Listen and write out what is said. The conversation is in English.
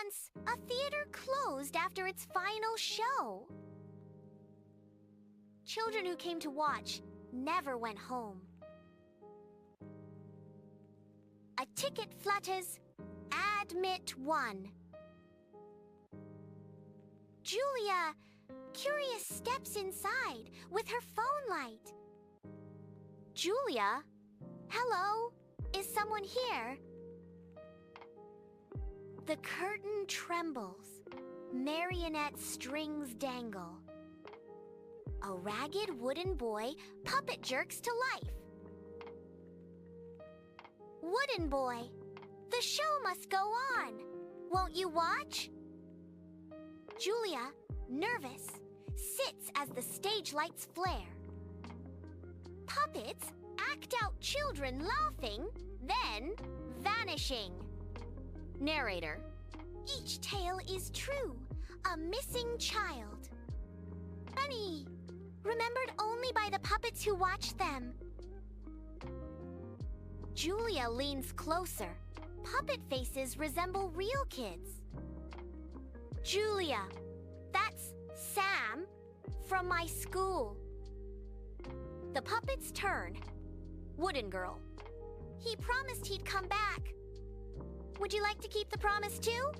Once, a theater closed after its final show. Children who came to watch never went home. A ticket flutters, admit one. Julia, curious, steps inside with her phone light. Julia, hello, is someone here? The curtain trembles, marionette strings dangle. A ragged wooden boy puppet jerks to life. Wooden boy, the show must go on. Won't you watch? Julia, nervous, sits as the stage lights flare. Puppets act out children laughing, then vanishing. Narrator: each tale is true, a missing child. Funny, remembered only by the puppets who watched them. Julia leans closer. Puppet faces resemble real kids. Julia, that's Sam from my school. The puppets turn. Wooden girl, he promised he'd come back. Would you like to keep the promise too?